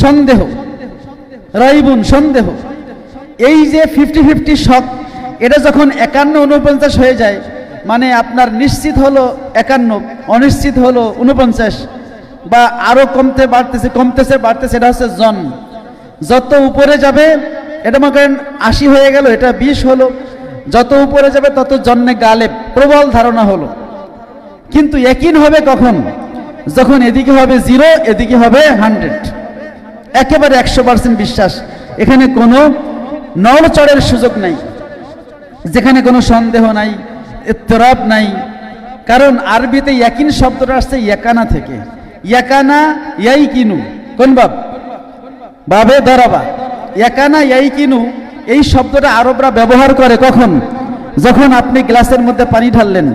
Speaker 1: সন্দেহ, রাইবুন, সন্দেহ। এই যে 50-50 শক, এটা যখন 51-49 হয়ে যায়, মানে আপনার নিশ্চিত হলো 51, অনিশ্চিত হলো 49, বা আরো কমতে বাড়তেছে কমতেছে বাড়তেছে, এটা হচ্ছে জন। যত উপরে যাবে, এটা মনে করেন 80 হয়ে গেল, এটা 20 হলো, যত উপরে যাবে তত জন্নে গালেব, প্রবল ধারণা হলো। কিন্তু ইয়াকিন হবে কখন? যখন এদিকে হবে 0, এদিকে হবে 100, একেবারে 100% বিশ্বাস, এখানে কোনো নড়চড়ের সুযোগ নাই, যেখানে কোনো সন্দেহ নাই, ইত্তরাব নাই। কারণ আরবিতে ইয়াকিন শব্দটা আসছে ইয়াকানা থেকে, ইয়াকানা ইয়াইকিনু, কোন বাব? বাবে দারাবা। ইয়াকানা ইয়াইকিনু এই শব্দটা আরবরা ব্যবহার করে কখন? যখন আপনি গ্লাসের মধ্যে পানি ঢাললেন,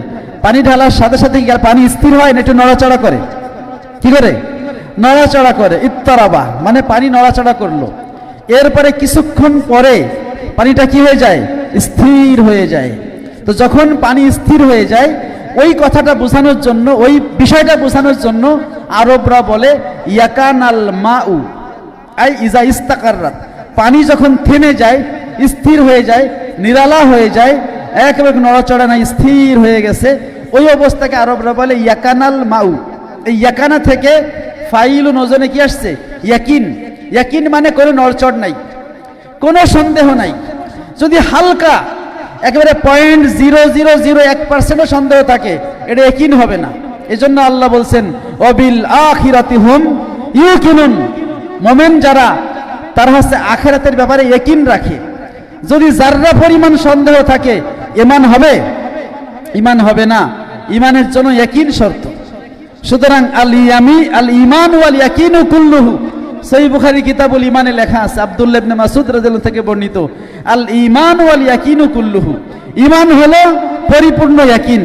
Speaker 1: পানি ঢালার সাথে সাথে পানি স্থির হয় না, একটু নড়াচড়া করে। কি করে? নড়াচড়া করে। ইত্তরাবা মানে পানি নড়াচড়া করলো, এরপরে কিছুক্ষণ পরে পানিটা কি হয়ে যায়? স্থির হয়ে যায়। তো যখন পানি স্থির হয়ে যায়, ওই কথাটা বোঝানোর জন্য, ওই বিষয়টা বোঝানোর জন্য আরবরা বলে ইয়াকানাল মাউ আই ইজা ইস্তাকাররাত, পানি যখন থেমে যায়, স্থির হয়ে যায়, নিরালা হয়ে যায়, একেবারে নড়াচড়া নাই, স্থির হয়ে গেছে, ওই অবস্থাকে আরবরা বলে ইয়াকানাল মাউ। এই ইয়াকানা থেকে ফাইলুন ওজনে কি আসছে? ইয়াকিন। ইয়াকিন মানে কোনো নড়চড় নাই, কোনো সন্দেহ নাই। যদি হালকা একেবারে 0.001% সন্দেহ থাকে, এটা ইয়াকিন হবে না। এজন্য আল্লাহ বলছেন ওয়াবিল আখিরাতি হুম ইউকিনুন, মুমিন যারা, তারা হচ্ছে আখিরাতের ব্যাপারে ইয়াকিন রাখে। যদি যাররা পরিমাণ সন্দেহ থাকে, ঈমান হবে? ঈমান হবে না। ঈমানের জন্য ইয়াকিন শর্ত। সুতরাং আল ইয়ামি আল ঈমান ওয়াল ইয়াকিনু কুল্লুহু সহিহ বুখারী কিতাবুল ঈমানে লেখা আছে, আব্দুল্লাহ ইবনে মাসউদ রাদিয়াল্লাহু থেকে বর্ণিত, আল ঈমান ওয়াল ইয়াকিনু কুল্লুহু, ঈমান হলো পরিপূর্ণ ইয়াকিন,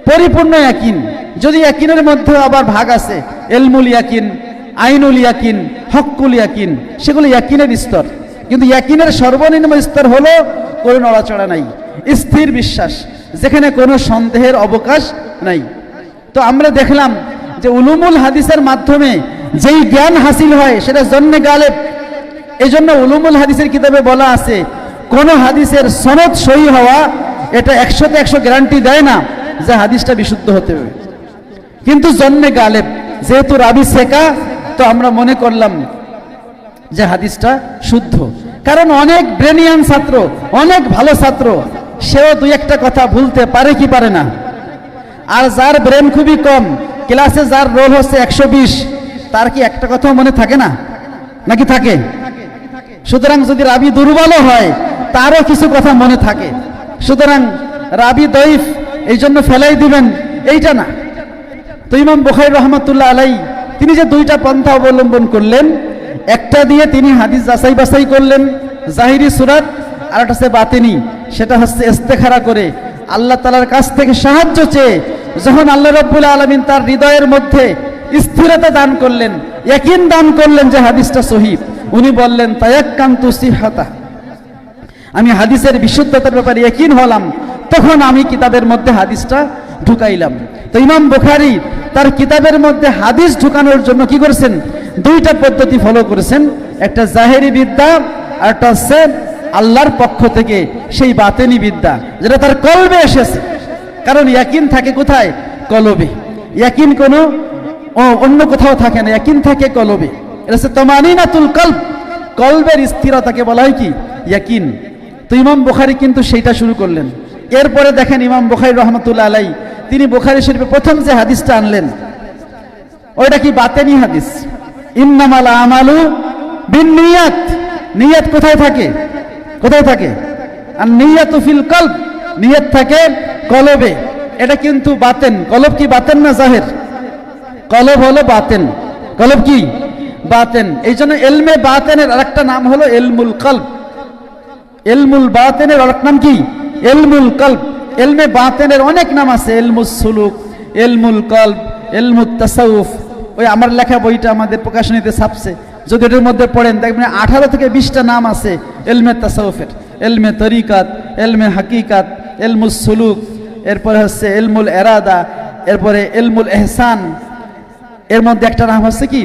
Speaker 1: পরিপূর্ণ ইয়াকিন। যদি ইয়াকিনের মধ্যে আবার ভাগ আছে, ইলমুল ইয়াকিন, আইনুল ইয়াকিন, হক্কুল ইয়াকিন, সেগুলো ইয়াকিনের স্তর। কিন্তু ইয়াকিনের সর্বনিম্ন স্তর হলো কোনো নড়াচড়া নাই, স্থির বিশ্বাস, যেখানে কোনো সন্দেহের অবকাশ নাই। তো আমরা দেখলাম যে উলুমুল হাদিসের মাধ্যমে যেই জ্ঞান হাসিল হয় সেটা জন্নে গালেব। এই জন্য উলুমুল হাদিসের কিতাবে বলা আছে, কোন হাদিসের সনদ সহি হওয়া এটা 100তে 100 গ্যারান্টি দেয় না যে হাদিসটা বিশুদ্ধ হতে হবে, কিন্তু জন্নে গালেব, যেহেতু রাবি সেকা, তো আমরা মনে করলাম যে হাদিসটা শুদ্ধ। কারণ অনেক ব্রেনিয়ান ছাত্র, অনেক ভালো ছাত্র, সেও দুই একটা কথা ভুলতে পারে কি পারে না। আর যার ব্রেন খুবই কম, ক্লাসে যার রোল হচ্ছে 120, তার কি একটা কথাও মনে থাকে না, নাকি থাকে? সুতরাং যদি রাবি দুর্বলও হয়, তারও কিছু কথা মনে থাকে। সুতরাং রাবি দইফ এই জন্য ফেলাই দিবেন, এইটা না। তো ইমাম বুখারী রহমাতুল্লাহ আলাইহি তিনি যে দুইটা পন্থা অবলম্বন করলেন, একটা দিয়ে তিনি হাদিস যাচাই বাছাই করলেন জাহিরি সুরাত, আর একটা হচ্ছে বাতিনি, সেটা হচ্ছে ইস্তেখারা করে আল্লাহ তাআলার কাছ থেকে সাহায্য চেয়ে। যখন আল্লাহ রাব্বুল আলামিন তার হৃদয়ের মধ্যে স্থিরতা দান করলেন, ইয়াকিন দান করলেন যে হাদিসটা সহিহ, উনি বললেন তায়াক্কানতু সিহহাতা, আমি হাদিসের বিশুদ্ধতার ব্যাপারে ইয়াকিন হলাম, তখন আমি কিতাবের মধ্যে হাদিসটা ঢুকাইলাম। তো ইমাম বুখারী তার কিতাবের মধ্যে হাদিস ঢুকানোর জন্য কি করেছেন? দুইটা পদ্ধতি ফলো করেছেন, একটা জাহেরি বিদ্যা আর একটা হচ্ছে আল্লাহর পক্ষ থেকে সেই বাতেনি বিদ্যা, যেটা তার কলবে এসেছে। কারণ ইয়াকিন থাকে কোথায়? কলবে। ইয়াকিন কোনো অন্য কোথাও থাকে না, ইয়াকিন থাকে কলবে। এটা হচ্ছে তামানিনাতুল কলব, কলবের স্থিরতাকে বলা হয় কি? ইয়াকিন। তো ইমাম বুখারী কিন্তু সেইটা শুরু করলেন। এরপরে দেখেন ইমাম বুখারী রহমাতুল্লাহ আলাইহি তিনি বুখারী শরীফে প্রথম যে হাদিসটা আনলেন, ওইটা কি? বাতেনি হাদিস। ইন্নামাল আমালু বিন্নিয়াত, নিয়ত কোথায় থাকে? কোথায় থাকে? আর নিয়াতু ফিল কলব, নিয়ত থাকে কলবে। এটা কিন্তু বাতেন। কলব কি বাতেন না জাহির? কলব হলো বাতেন। কলব কি? বাতেন। এই জন্য এলমে বাতেনের আরেকটা নাম হলো ইলমুল কলব। ইলমুল বাতেনের আরেকটা নাম কি? ইলমুল কলব। ইলমে বাতেনের অনেক নাম আছে, ইলমুস সুলুক, ইলমুল কলব, ইলমুত তাসাউফ। ওই আমার লেখা বইটা আমাদের প্রকাশনীতে ছাপছে, যদি এটার মধ্যে পড়েন দেখবেন 18 থেকে 20টা নাম আছে ইলমে তাসাউফের। ইলমে তরিকাত, ইলমে হাকিকাত, ইলমুস সুলুক, এরপরে হচ্ছে ইলমুল এরাদা, এরপরে ইলমুল ইহসান। এর মধ্যে একটা নাম হচ্ছে কি?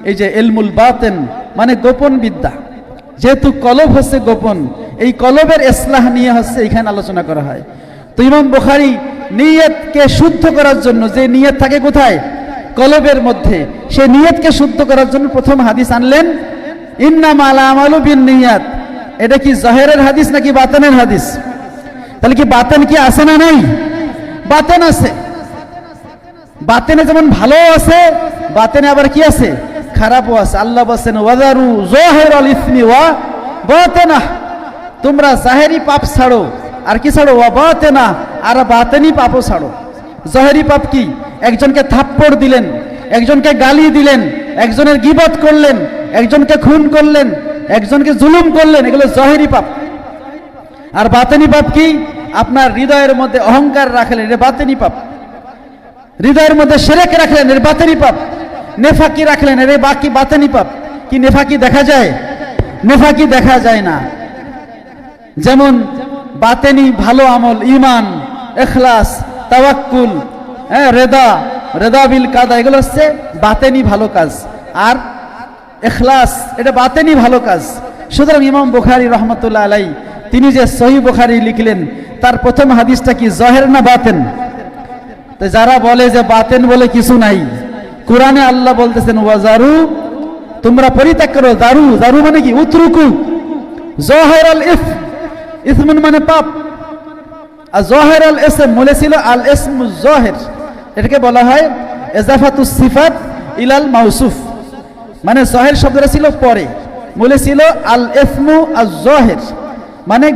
Speaker 1: এই যে ইলমুল বাতেন, মানে গোপন বিদ্যা। যেহেতু কলব হচ্ছে গোপন, এই কলবের ইসলাহ নিয়ে হচ্ছে এখানে আলোচনা করা হয়। তো ইমাম বুখারী নিয়তকে শুদ্ধ করার জন্য, যে নিয়ত থাকে কোথায়? কলবের মধ্যে, সেই নিয়তকে শুদ্ধ করার জন্য প্রথম হাদিস আনলেন ইন্নামাল আমালু বিন্নিয়াত। এটা কি জাহিরের হাদিস নাকি বাতেনের হাদিস? তাহলে কি বাতেন কি আছে না নাই? বাতেন আছে। বাতেনে যেমন ভালো আছে, বাতেনে আবার কি আছে? খারাপও আছে। আল্লাহ বলেন ওয়াজারু যাহিরাল ইসমি ওয়া বাতিনাহ, তোমরা জাহেরি পাপ ছাড়ো, আর কি ছাড়ো? ওয়া বাতিনাহ, আর বাতেনি পাপও ছাড়ো। জাহেরি পাপ কি? একজনকে থাপ্পড় দিলেন, একজনকে গালি দিলেন, একজনের গীবত করলেন, একজনকে খুন করলেন, একজনকে জুলুম করলেন, এগুলো জাহেরি পাপ। আর বাতেনি পাপ কি? আপনার হৃদয়ের মধ্যে অহংকার রাখলেন, এটা বাতেনি পাপ। হৃদয়ের মধ্যে শিরক রাখলেন, এর বাতেনি পাপ। নেফাকি রাখলেন, এর বাকি বাতেনি পাপ। কি নেফাকি দেখা যায়? নেফাকি দেখা যায় না। যেমন বাতেনি ভালো আমল, ঈমান, ইখলাস, তাওয়াক্কুল, রেদা, রেদা বিল কাদা, এগুলো হচ্ছে বাতেনি ভালো কাজ। আর ইখলাস, এটা বাতেনি ভালো কাজ। সুতরাং ইমাম বুখারী রহমাতুল্লাহ আলাইহি তিনি যে সহিহ বুখারী লিখলেন, তার প্রথম হাদিসটা কি জাহির না বাতেন? তো যারা বলে যে বাতেন বলে কিছু নাই, কোরআনে আল্লাহ বলতেছেন ওয়াজারু, তোমরা পরিত্যাগ করো। দারু, দারু মানে কি? উতরুকু জাহিরাল ইসম, ইসমুন মানে পাপ, আর জাহিরাল ইসম মূলে ছিল আল ইসমু জাহির। এটাকে বলা হয় ইজাফাতুস সিফাত ইলাল মাউসুফ, মানে জাহির শব্দটা ছিল পরে, মূলে ছিল আল ইসমু আজ জাহির, মানে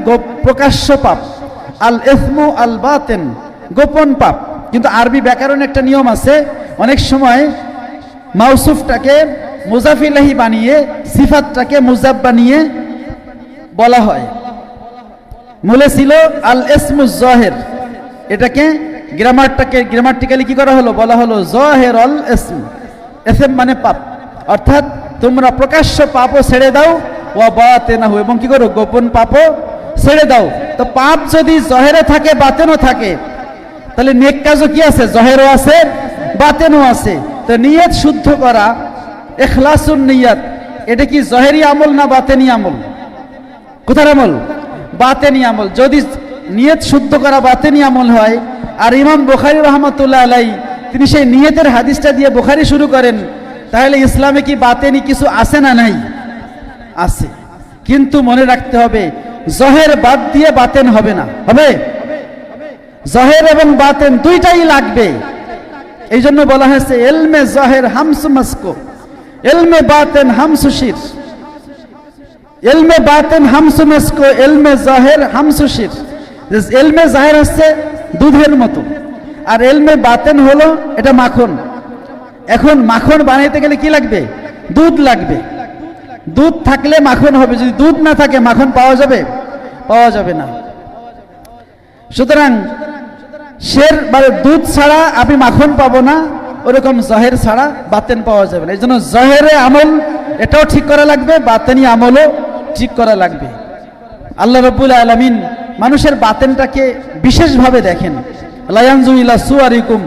Speaker 1: প্রকাশ্য পাপ। আল ইসমু আল বাতেন, গোপন পাপ। কিন্তু আরবি ব্যাকরণে একটা নিয়ম আছে, অনেক সময় মাউসুফটাকে মুজাফ ইলাইহি বানিয়ে সিফাতটাকে মুজাব বানিয়ে বলা হয়। মূলে ছিল আল ইসমুজ যাহির, এটাকে গ্রামাটিক্যালি কি করা হলো, বলা হলো যাহিরুল ইসম। ইসম মানে পাপ, অর্থাৎ তোমরা প্রকাশ্য পাপও ছেড়ে দাও, ওয়া বাতিনাহু, এবং কি করো, গোপন পাপও ছেড়ে দাও। তো পাপ যদি জহেরে থাকে বাতেনও থাকে, তাহলে নেক কাজও কি আছে, জহেরও আছে বাতেনও আছে। তো নিয়ত শুদ্ধ করা, ইখলাসুন নিয়ত, এটা কি জহেরি আমল না বাতেনি আমল? কোথার আমল? বাতেনি আমল। যদি নিয়ত শুদ্ধ করা বাতেনি আমল হয়, আর ইমাম বুখারী রাহমাতুল্লাহ আলাইহি তিনি সেই নিয়তের হাদিসটা দিয়ে বুখারী শুরু করেন, তাহলে ইসলামে কি বাতেনি কিছু আছে না নাই? আছে। কিন্তু মনে রাখতে হবে, জহের বাদ দিয়ে বাতেন হবে না, হবে? জহের এবং বাতেন দুইটাই লাগবে। এই জন্য বলা হয়েছে ইলমে জহের হামসু মাসকো, ইলমে বাতেন হামসু শির। ইলমে বাতেন হামসু মাসকো, ইলমে জহের হামসু শির। ইলমে জাহির হচ্ছে দুধের মতো, আর ইলমে বাতেন হলো এটা মাখন। এখন মাখন বানাইতে গেলে কি লাগবে? দুধ লাগবে। দুধ থাকলে মাখন হবে, যদি দুধ না থাকে মাখন পাওয়া যাবে? পাওয়া যাবে না। সুতরাং শের মানে দুধ ছাড়া আমি মাখন পাবো না, ওরকম জহের ছাড়া বাতেন পাওয়া যাবে না। এই জন্য জহেরে আমল এটাও ঠিক করা লাগবে, বাতেনি আমলও ঠিক করা লাগবে। আল্লাহ রাব্বুল আলামিন মানুষের বাতেনটাকে বিশেষভাবে দেখেন। লা ইয়ানজুরু ইলা সুওয়ারিকুম,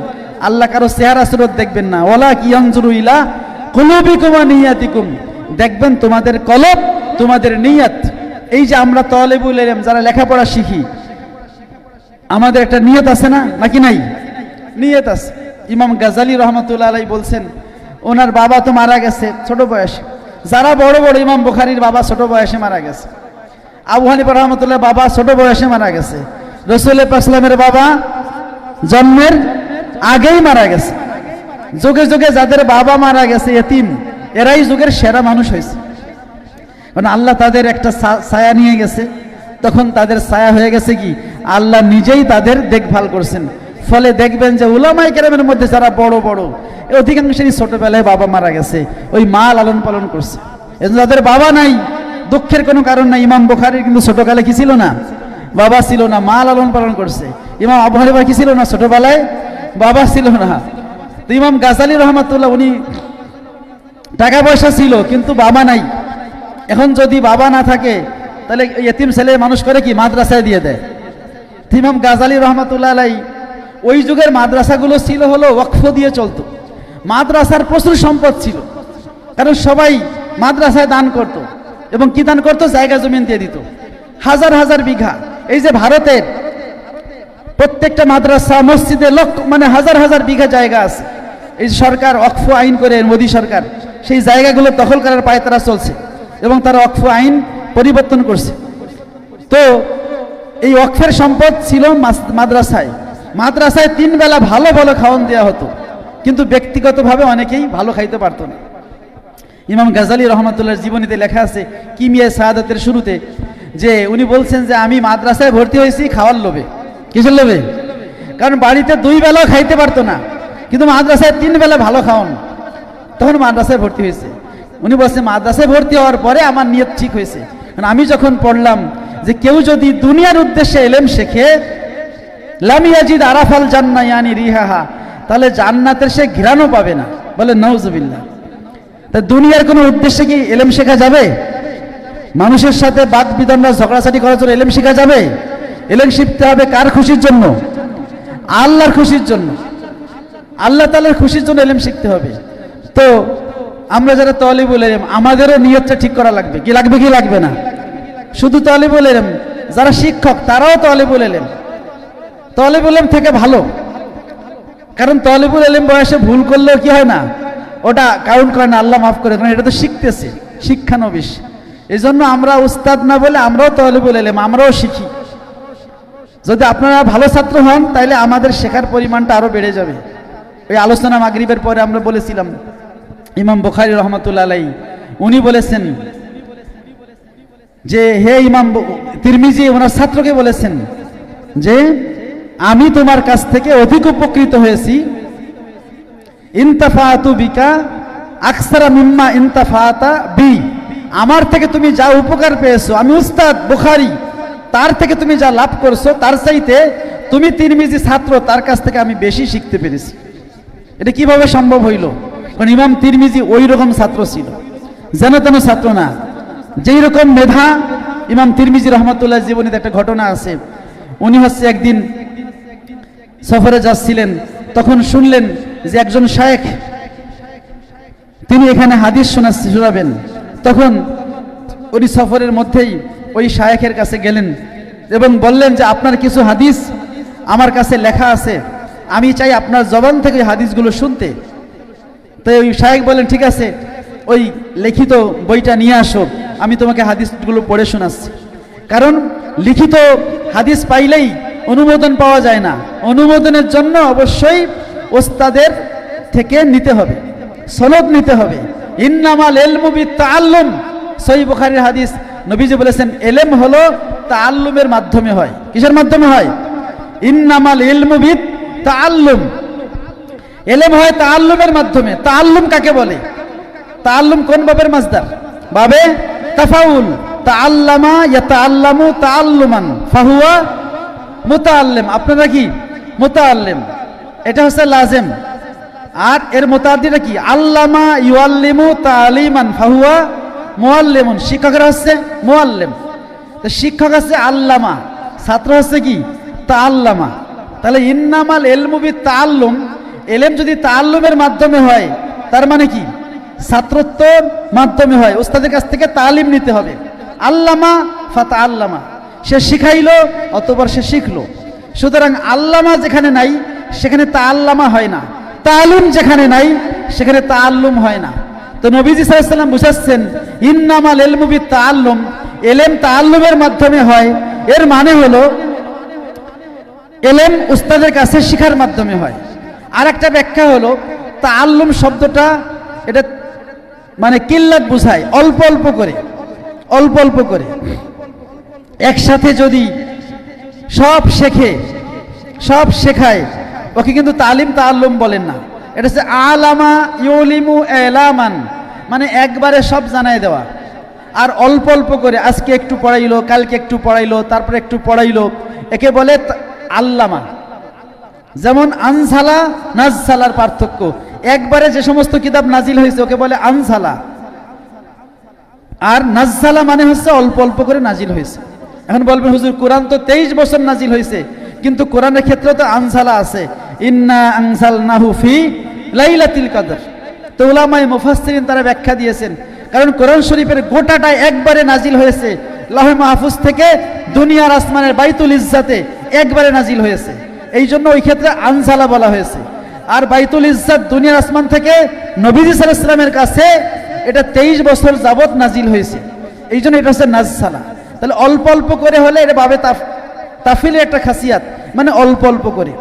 Speaker 1: আল্লাহ কারো চেহারা সুরত দেখবেন না, ওয়ালা ইয়ানজুরু ইলা কুলুবিকুম ওয়া নিয়াতিকুম, দেখবেন তোমাদের কলব, তোমাদের নিয়ত। এই যে আমরা তালিবুল ইলম যারা লেখাপড়া শিখি, আমাদের একটা নিয়ত আছে না, নাকি নাই? নিয়ত আছে। ইমাম গাজালি রহমাতুল্লাহ আলাইহি বলছেন, ওনার বাবা তো মারা গেছে ছোট বয়সে। যারা বড় বড়, ইমাম বুখারীর বাবা ছোট বয়সে মারা গেছে, আবু হানিফা রহমাতুল্লাহ বাবা ছোট বয়সে মারা গেছে, রাসূল পাক সাল্লাল্লাহু বাবা জন্মের আগেই মারা গেছে। যুগে যুগে যাদের বাবা মারা গেছে এতিম, এরাই যুগের সেরা মানুষ হয়েছে। কারণ আল্লাহ তাদের একটা ছায়া নিয়ে গেছে, তখন তাদের ছায়া হয়ে গেছে কি, আল্লাহ নিজেই তাদের দেখভাল করছেন। ফলে দেখবেন যে উলামায়ে কেরামের মধ্যে যারা বড় বড়, অধিকাংশই ছোটবেলায় বাবা মারা গেছে, ওই মা লালন পালন করছে। এজন্য যাদের বাবা নাই, দুঃখের কোনো কারণ নাই। ইমাম বুখারীর কিন্তু ছোটকালে কি ছিল না, বাবা ছিল না, মা লালন পালন করছে। ইমাম আবু হানিফা কি ছিল না, ছোটবেলায় বাবা ছিল না। তো ইমাম গাজালি রহমাতুল্লাহ, উনি টাকা পয়সা ছিল কিন্তু বাবা নাই। এখন যদি বাবা না থাকে, তাহলে ইতিম ছেলে মানুষ করে কি, মাদ্রাসায় দিয়ে দেয়। ইমাম গাজালি রহমাতুল্লাহ আলাইহি ওই যুগের মাদ্রাসাগুলো ছিল হলো ওয়াকফ দিয়ে চলতো। মাদ্রাসার প্রচুর সম্পদ ছিল, কারণ সবাই মাদ্রাসায় দান করত, এবং কি দান করতো, জায়গা জমিন দিয়ে দিত, হাজার হাজার বিঘা। এই যে ভারতের প্রত্যেকটা মাদ্রাসা মসজিদে মানে হাজার হাজার বিঘা জায়গা আছে। এই সরকার ওয়াকফ আইন করে, মোদী সরকার সেই জায়গাগুলো দখল করার পায়তারা চলছে, এবং তারা ওয়াকফ আইন পরিবর্তন করছে। তো এই ওয়াকফের সম্পদ ছিল মাদ্রাসায়। মাদ্রাসায় 3 বেলা ভালো ভালো খাওয়ান দেওয়া হতো, কিন্তু ব্যক্তিগতভাবে অনেকেই ভালো খাইতে পারতো না। ইমাম গাজালি রহমাতুল্লাহর জীবনীতে লেখা আছে কিমিয়া সাআদাতের শুরুতে, যে উনি বলছেন যে আমি মাদ্রাসায় ভর্তি হয়েছি খাওয়ার লোভে। কিসের লোভে? কারণ বাড়িতে 2 বেলাও খাইতে পারতো না, কিন্তু মাদ্রাসায় 3 বেলা ভালো খাওয়ান, তখন মাদ্রাসায় ভর্তি হয়েছে। উনি বলছেন মাদ্রাসায় ভর্তি হওয়ার পরে আমার নিয়ত ঠিক হয়েছে। কারণ আমি যখন পড়লাম যে কেউ যদি দুনিয়ার উদ্দেশ্যে ইলম শেখে, লাম ইয়াজিদ আরাফাল জান্নাহ ইয়ানি রিহাহা, তাহলে জান্নাতের সে ঘ্রাণও পাবে না। বলে নাউজুবিল্লাহ। তা দুনিয়ার কোনো উদ্দেশ্যে কি ইলম শেখা যাবে? মানুষের সাথে বাদ বিতণ্ডা ঝগড়াঝাটি করার জন্য ইলম শেখা যাবে? ইলম শিখতে হবে কার খুশির জন্য? আল্লাহর খুশির জন্য, আল্লাহ তাআলার খুশির জন্য ইলম শিখতে হবে। তো আমরা যারা তালিবুল ইলম, আমাদেরও নিয়তটা ঠিক করা লাগবে। কি লাগবে, কি লাগবে না? শুধু তালিবুল ইলম, যারা শিক্ষক তারাও তালিবুল ইলম। তালিবুল ইলম থেকে ভালো, কারণ তালিবুল ইলম বয়সে ভুল করলেও কি হয় না, ওটা কাউন্ট করে না, আল্লাহ মাফ করে, কারণ এটা তো শিখতেছে, শিক্ষানবিশ। এই জন্য আমরা উস্তাদ না বলে আমরাও তালিবুল ইলম, আমরাও শিখি। যদি আপনারা ভালো ছাত্র হন, তাহলে আমাদের শেখার পরিমাণটা আরো বেড়ে যাবে। ওই আলোচনা মাগরিবের পরে আমরা বলেছিলাম, ইমাম বুখারী রহমাতুল্লাহ আলাইহি উনি বলেছেন যে, হে ইমাম তিরমিজি ওনার ছাত্রকে বলেছেন যে, আমি তোমার কাছ থেকে অধিক উপকৃত হয়েছি, ইনতাফাতু বিকা আকসারা মিম্মা ইনতাফাতা বি, আমার থেকে তুমি যা উপকার পেয়েছো, আমি উস্তাদ বুখারী, তার থেকে তুমি যা লাভ করছো তার চাইতে তুমি তিরমিজি ছাত্র, তার কাছ থেকে আমি বেশি শিখতে পেরেছি। এটা কিভাবে সম্ভব হইল? কারণ ইমাম তিরমিজি ওই রকম ছাত্র ছিল, যেন তেন ছাত্র না। যেই রকম মেধা ইমাম তিরমিজি রহমতুল্লাহ জীবনীতে একটা ঘটনা আছে। উনি হচ্ছে একদিন সফরে যাচ্ছিলেন, তখন শুনলেন যে একজন শায়েখ তিনি এখানে হাদিস শোনাবেন। তখন উনি সফরের মধ্যেই ওই শায়েখের কাছে গেলেন এবং বললেন যে আপনার কিছু হাদিস আমার কাছে লেখা আছে, আমি চাই আপনার জবান থেকে হাদিসগুলো শুনতে। তো ওই শায়েখ বললেন ঠিক আছে, ওই লিখিত বইটা নিয়ে আসো, আমি তোমাকে হাদিসগুলো পড়ে শোনাচ্ছি। কারণ লিখিত হাদিস পাইলেই অনুমোদন পাওয়া যায় না, অনুমোদনের জন্য অবশ্যই ওস্তাদের থেকে নিতে হবে, সনদ নিতে হবে। ইন্নামাল ইলমু বিত্তাআল্লুম, সহিহ বুখারীর হাদিস। নবীজি বলেছেন এলেম হলো তাআল্লুমের মাধ্যমে হয়। কিসের মাধ্যমে হয়? ইন্নামাল ইলমু বিত্তাআল্লুম, এলেম হয় তাআল্লুমের মাধ্যমে। তাআল্লুম কাকে বলে? তাআল্লুম কোন বাবের মাসদার? বাবে তাফাউল। তাআল্লামা ইয়াতাআল্লামু তাআল্লুমান ফাহুয়া মুতাআল্লিম। আপনারা কি মুতাআল্লিম, এটা হচ্ছে লাজেম। আর এর মুতাআদ্দিটা কি? আল্লামা ইউআল্লিমু তাআলিমান ফাহুয়া মুআল্লিমুন। শিক্ষকরা হচ্ছে মুআল্লিম। তো শিক্ষক হচ্ছে আল্লামা, ছাত্র হচ্ছে কি? তাআল্লামা। তাহলে ইন্নামাল ইলমু বিত্তাআল্লুম, এলেম যদি তাআল্লুমের মাধ্যমে হয় তার মানে কি? ছাত্রত্বর মাধ্যমে হয়, ওস্তাদের কাছ থেকে তালিম নিতে হবে। আল্লামা ফাতাআল্লামা, সে শিখাইলো অতঃপর সে শিখলো। সুতরাং আল্লামা যেখানে নাই সেখানে তাআল্লামা হয় না, তালিম যেখানে নাই সেখানে তাআল্লুম হয় না। তো নবীজি সাল্লাল্লাহু আলাইহি ওয়াসাল্লাম বুঝাচ্ছেন ইন্নামাল ইলমু বিত্তাআল্লুম, এলেম তাআল্লুমের মাধ্যমে হয়। এর মানে হলো এলেম উস্তাদের কাছে শিখার মাধ্যমে হয়। আর একটা ব্যাখ্যা হলো তাআল্লুম শব্দটা এটা মানে কিল্লাত বুঝায়, অল্প অল্প করে, অল্প অল্প করে। একসাথে যদি সব শেখে, সব শেখায়, ওকে কিন্তু তালিম তাআল্লুম বলেন না। এটা হচ্ছে আলামা ইউলিমু ইলামান, মানে একবারে সব জানাই দেওয়া। আর অল্প অল্প করে, আজকে একটু পড়াইলো, কালকে একটু পড়াইলো, তারপরে একটু পড়াইলো, একে বলে আল্লামা। যেমন আনসালা নাজসালার পার্থক্য, একবারে যে সমস্ত কিতাব নাজিল হয়েছে ওকে বলে আনসালা, আর নাজসালা মানে হচ্ছে অল্প অল্প করে নাজিল হয়েছে। এখন বলবেন হুজুর কোরআন তো 23 বছর নাজিল হয়েছে, কিন্তু কোরআনের ক্ষেত্রে তো আনসালা আছে, ইন্না আনসালনাহু ফি লাইলাতুল কদর। তো উলামায়ে মুফাসসিরিন তারা ব্যাখ্যা দিয়েছেন, কারণ কোরআন শরীফের গোটাটা একবারে নাজিল হয়েছে, লাহে মাহফুজ থেকে দুনিয়ার আসমানের বাইতুল ইজ্জাতে একবারে নাজিল হয়েছে, এই জন্য ওই ক্ষেত্রে আনসালা বলা হয়েছে। আর বাইতুল ইজ্জাত দুনিয়ার আসমান থেকে নবীজি সাল্লাল্লাহু আলাইহি ওয়াসাল্লামের কাছে এটা 23 বছর যাবত নাজিল হয়েছে, এই জন্য এটা হচ্ছে নাজসালা। তাহলে অল্প অল্প করে হলে এটা বাবে তাফিলের একটা খাসিয়াত, মানে অল্প অল্প করে।